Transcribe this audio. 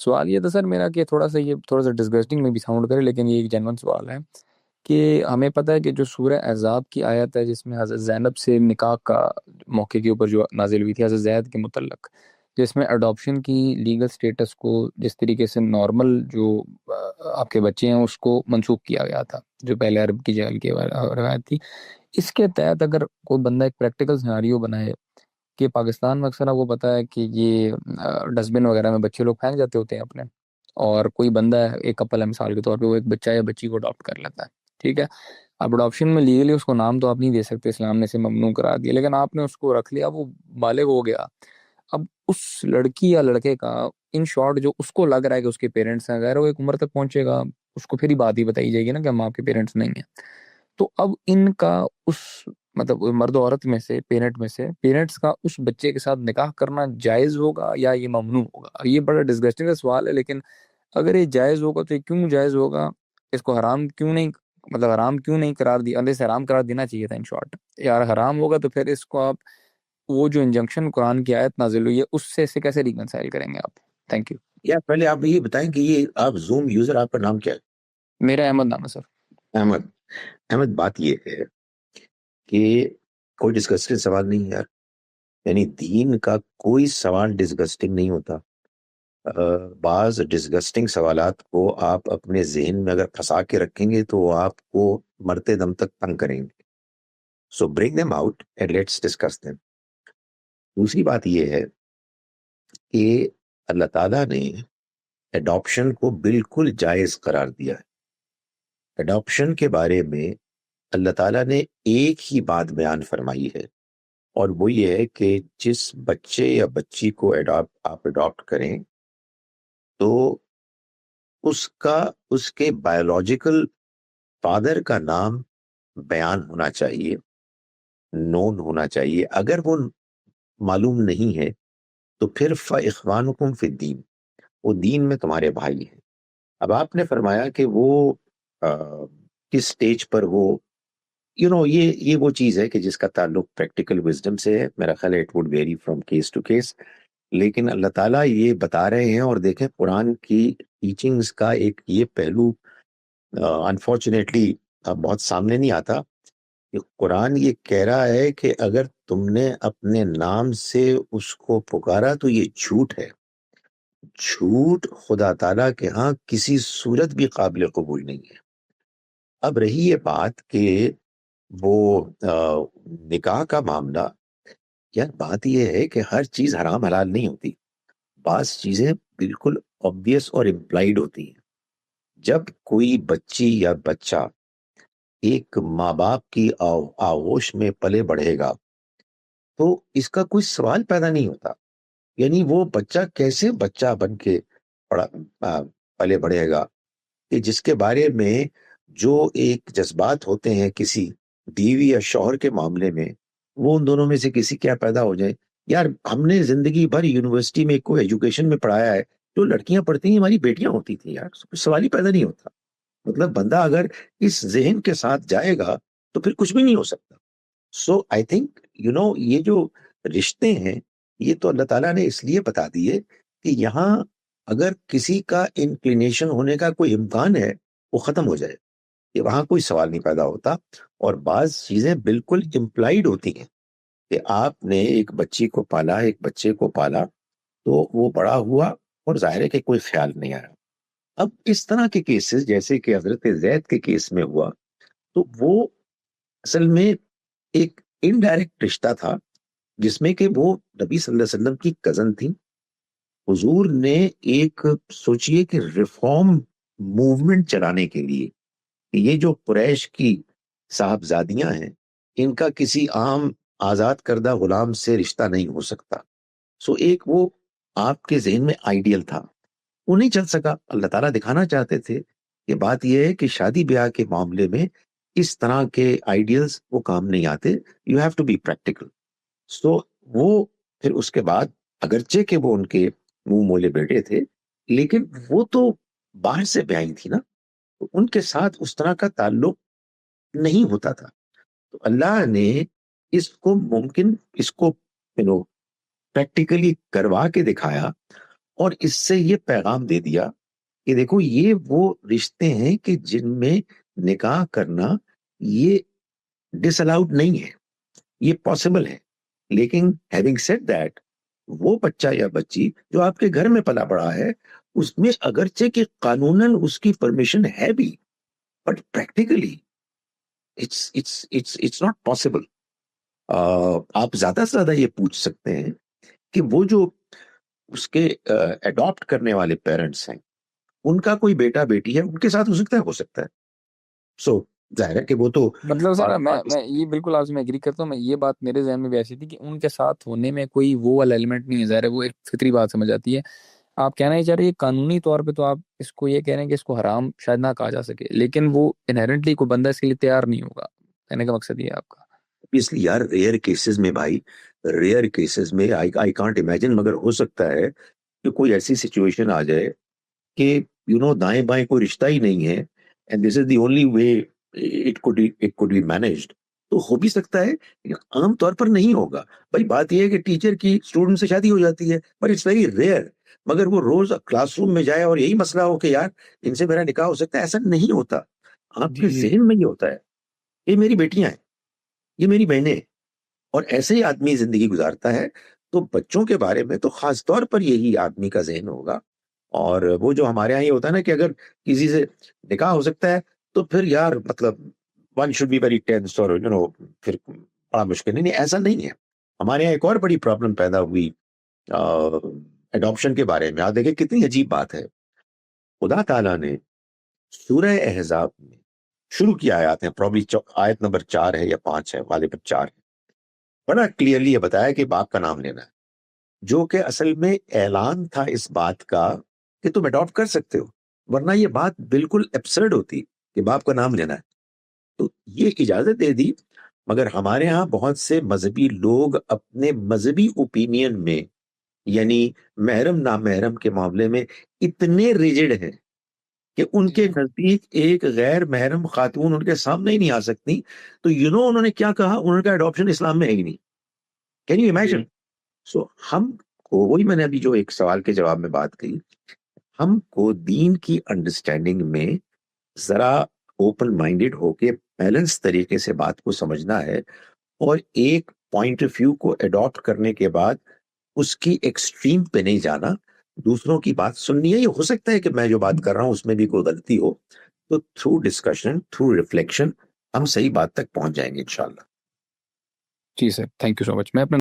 سوال یہ تھا سر میرا کہ تھوڑا سا ڈسگسٹنگ میں بھی ساؤنڈ کرے، لیکن یہ ایک جینون سوال ہے کہ ہمیں پتہ ہے کہ جو سورہ احزاب کی آیت ہے جس میں حضرت زینب سے نکاح کا موقع کے اوپر جو نازل ہوئی تھی حضرت زید کے متعلق، جس میں اڈاپشن کی لیگل سٹیٹس کو جس طریقے سے نارمل جو آپ کے بچے ہیں اس کو منسوخ کیا گیا تھا، جو پہلے عرب کی جہل کی روایت تھی، اس کے تحت اگر کوئی بندہ ایک پریکٹیکل سیناریو بنائے کہ پاکستان میں اکثر آپ کو پتہ ہے کہ یہ ڈسٹ بن وغیرہ میں بچے لوگ پھینک جاتے ہوتے ہیں اپنے، اور کوئی بندہ ہے، ایک کپل ہے مثال کے طور پہ، وہ ایک بچہ یا بچی کو اڈاپٹ کر لیتا ہے، ٹھیک ہے، اب اڈاپشن میں لیگلی اس کو نام تو آپ نہیں دے سکتے، اسلام نے اسے ممنوع کرا دیا، لیکن آپ نے اس کو رکھ لیا، وہ بالغ ہو گیا، اب اس لڑکی یا لڑکے کا ان شارٹ جو اس کو لگ رہا ہے کہ اس کے پیرنٹس ہیں، غیر وہ ایک عمر تک پہنچے گا، اس کو پھر ہی بات ہی بتائی جائے گی نا کہ ہم آپ کے پیرنٹس نہیں ہیں، تو اب ان کا اس مطلب مرد و عورت میں سے پیرنٹس کا اس بچے کے ساتھ نکاح کرنا جائز ہوگا یا یہ ممنوع ہوگا؟ یہ بڑا ڈسگسٹنگ کا سوال ہے، لیکن اگر یہ جائز ہوگا تو یہ کیوں جائز ہوگا؟ اس کو حرام کیوں نہیں، مطلب حرام کیوں نہیں قرار دیا؟ اندر سے حرام قرار دینا چاہیے تھا ان شارٹ، یار حرام ہوگا تو پھر اس کو آپ وہ جو انجنکشن قرآن کی آیت نازل ہوئی ہے اس سے کیسے ریکنسائل کریں گے آپ؟ Thank you. یا پہلے آپ یہ بتائیں کہ یہ آپ زوم یوزر، آپ کا نام کیا ہے؟ میرا احمد نام ہے سر. احمد بات یہ ہے کہ کوئی ڈسگسٹنگ سوال نہیں ہے یار، یعنی دین کا کوئی سوال ڈسگسٹنگ نہیں ہوتا. بعض ڈسگسٹنگ سوالات کو آپ اپنے ذہن میں اگر پھنسا کے رکھیں گے تو وہ آپ کو مرتے دم تک تنگ کریں گے. So bring them out and let's discuss them. دوسری بات یہ ہے کہ اللہ تعالیٰ نے اڈاپشن کو بالکل جائز قرار دیا ہے. اڈاپشن کے بارے میں اللہ تعالیٰ نے ایک ہی بات بیان فرمائی ہے، اور وہ یہ ہے کہ جس بچے یا بچی کو آپ اڈاپٹ کریں تو اس کے بایولوجیکل فادر کا نام بیان ہونا چاہیے، نون ہونا چاہیے. اگر وہ معلوم نہیں ہے تو پھر فَإِخْوَانُكُمْ فِي الدِّينِ، وہ دین میں تمہارے بھائی ہیں. اب آپ نے فرمایا کہ وہ کس سٹیج پر وہ یہ وہ چیز ہے کہ جس کا تعلق پریکٹیکل وزڈم سے ہے. میرا خیال ہے it would vary from case to case, لیکن اللہ تعالیٰ یہ بتا رہے ہیں. اور دیکھیں قرآن کی ٹیچنگز کا ایک یہ پہلو انفارچونیٹلی بہت سامنے نہیں آتا کہ قرآن یہ کہہ رہا ہے کہ اگر تم نے اپنے نام سے اس کو پکارا تو یہ جھوٹ ہے. جھوٹ خدا تعالیٰ کے ہاں کسی صورت بھی قابل قبول نہیں ہے. اب رہی یہ بات کہ وہ نکاح کا معاملہ، یار بات یہ ہے کہ ہر چیز حرام حلال نہیں ہوتی، بعض چیزیں بالکل obvious اور امپلائیڈ ہوتی ہیں. جب کوئی بچی یا بچہ ایک ماں باپ کی آغوش میں پلے بڑھے گا تو اس کا کوئی سوال پیدا نہیں ہوتا. یعنی وہ بچہ کیسے بچہ بن کے پلے بڑھے گا کہ جس کے بارے میں جو ایک جذبات ہوتے ہیں کسی بیوی یا شوہر کے معاملے میں، وہ ان دونوں میں سے کسی کیا پیدا ہو جائے. یار ہم نے زندگی بھر یونیورسٹی میں کوئی ایجوکیشن میں پڑھایا ہے، جو لڑکیاں پڑھتی ہیں ہماری بیٹیاں ہوتی تھیں. یار کوئی سوال ہی پیدا نہیں ہوتا. مطلب بندہ اگر اس ذہن کے ساتھ جائے گا تو پھر کچھ بھی نہیں ہو سکتا. سو آئی تھنک یہ جو رشتے ہیں یہ تو اللہ تعالیٰ نے اس لیے بتا دیے کہ یہاں اگر کسی کا انکلینیشن ہونے کا کوئی امکان ہے وہ ختم ہو جائے، کہ وہاں کوئی سوال نہیں پیدا ہوتا. اور بعض چیزیں بالکل امپلائیڈ ہوتی ہیں کہ آپ نے ایک بچی کو پالا، ایک بچے کو پالا، تو وہ بڑا ہوا اور ظاہر ہے کہ کوئی خیال نہیں آیا. اب اس طرح کے کیسز جیسے کہ حضرت زید کے کیس میں ہوا، تو وہ اصل میں ایک انڈائریکٹ رشتہ تھا جس میں کہ وہ نبی صلی اللہ علیہ وسلم کی کزن تھی. حضور نے ایک سوچئے کہ ریفارم موومنٹ چلانے کے لیے کہ یہ جو قریش کی صاحبزادیاں ہیں ان کا کسی عام آزاد کردہ غلام سے رشتہ نہیں ہو سکتا. سو ایک وہ آپ کے ذہن میں آئیڈیل تھا، وہ نہیں چل سکا. اللہ تعالیٰ دکھانا چاہتے تھے کہ بات یہ ہے کہ شادی بیاہ کے معاملے میں اس طرح کے آئیڈیلز وہ کام نہیں آتے. You have to be practical. So وہ پھر اس کے بعد اگرچہ کہ وہ ان کے منہ مولے بیٹے تھے لیکن وہ تو باہر سے بیائی تھی نا، تو ان کے ساتھ اس طرح کا تعلق نہیں ہوتا تھا. تو اللہ نے اس کو ممکن اس کو پریکٹیکلی کروا کے دکھایا. اور اس سے یہ پیغام دے دیا کہ دیکھو یہ وہ رشتے ہیں کہ جن میں نکاح کرنا یہ ڈس الاؤڈ نہیں ہے، یہ پاسبل ہے، لیکن ہیونگ سیڈ دیٹ وہ بچہ یا بچی جو آپ کے گھر میں پلا بڑا ہے اس میں اگرچہ کہ قانوناً اس کی پرمیشن ہے بھی، but practically it's not possible. آپ زیادہ سے زیادہ یہ پوچھ سکتے ہیں کہ وہ جو اس کے اڈاپٹ کرنے والے پیرنٹس ہیں ان کا کوئی بیٹا بیٹی ہے ان کے ساتھ ہو سکتا ہے. سو ظاہر ہے کہ وہ تو مطلب سر میں یہ بالکل آپ سے میں ایگری کرتا ہوں. میں یہ بات میرے ذہن میں بھی ایسی تھی کہ ان کے ساتھ ہونے میں کوئی وہ والا ایلیمنٹ نہیں ہے. ظاہر ہے وہ ایک فطری بات سمجھ آتی ہے. آپ کہنا ہی چاہ رہے ہیں قانونی طور پہ تو آپ اس کو یہ کہہ رہے ہیں کہ اس کو حرام شاید نہ کہا جا سکے، لیکن وہ انہیرنٹلی کوئی بندہ اس کے لیے تیار نہیں ہوگا. کہنے کا مقصد یہ ہے آپ کا. اس لیے یار ریئر کیسز میں بھائی، ریئر کیسز میں آئی کانٹ امیجن، مگر ہو سکتا ہے کہ کوئی ایسی سچویشن آ جائے کہ دائیں بائیں کوئی رشتہ ہی نہیں ہے and this is the only way it could be managed. تو ہو بھی سکتا ہے، عام طور پر نہیں ہوگا. بھائی بات یہ ہے کہ ٹیچر کی اسٹوڈنٹ سے شادی ہو جاتی ہے، بٹ اٹس ویری ریئر. مگر وہ روز کلاس روم میں جائے اور یہی مسئلہ ہو کہ یار ان سے میرا نکاح ہو سکتا ہے، ایسا نہیں ہوتا. آپ کے ذہن میں یہ ہوتا ہے یہ میری بیٹیاں ہیں، یہ میری بہنیں، اور ایسے ہی آدمی زندگی گزارتا ہے. تو بچوں کے بارے میں تو خاص طور پر یہی آدمی کا ذہن ہوگا. اور وہ جو ہمارے یہاں یہ ہوتا ہے نا کہ اگر کسی سے نکاح ہو سکتا ہے تو پھر یار مطلب one should be very tense اور پھر بڑا مشکل. نہیں، ایسا نہیں ہے. ہمارے یہاں ایک اور بڑی پرابلم پیدا ہوئی ایڈاپشن کے بارے میں. آپ دیکھیں کتنی عجیب بات ہے. خدا تعالیٰ نے سورہ احزاب میں شروع کی آیات ہیں، پرابلی آیت نمبر 4 ہے یا 5 ہے، غالباً 4 ہے. بڑا کلیئرلی یہ بتایا کہ باپ کا نام لینا ہے، جو کہ اصل میں اعلان تھا اس بات کا کہ تم اڈاپٹ کر سکتے ہو، ورنہ یہ بات بالکل ایبسرڈ ہوتی کہ باپ کا نام لینا ہے. تو یہ اجازت دے دی. مگر ہمارے ہاں بہت سے مذہبی لوگ اپنے مذہبی اوپینین میں یعنی محرم نامحرم کے معاملے میں اتنے ریجڈ ہیں کہ ان کے نزدیک ایک غیر محرم خاتون ان کے سامنے ہی نہیں آ سکتی. تو انہوں نے کیا کہا، انہوں نے کہا اڈاپشن اسلام میں ہے ہی نہیں. Can you imagine? سو ہم کو وہی میں نے ابھی جو ایک سوال کے جواب میں بات کی، ہم کو دین کی انڈرسٹینڈنگ میں ذرا اوپن مائنڈڈ ہو کے بیلنس طریقے سے بات کو سمجھنا ہے، اور ایک پوائنٹ آف ویو کو اڈاپٹ کرنے کے بعد اس کی ایکسٹریم پہ نہیں جانا، دوسروں کی بات سننی ہے. یہ ہو سکتا ہے کہ میں جو بات کر رہا ہوں اس میں بھی کوئی غلطی ہو، تو تھرو ڈسکشن، تھرو ریفلیکشن ہم صحیح بات تک پہنچ جائیں گے انشاءاللہ. جی سر، تھینک یو سو مچ. میں اپنا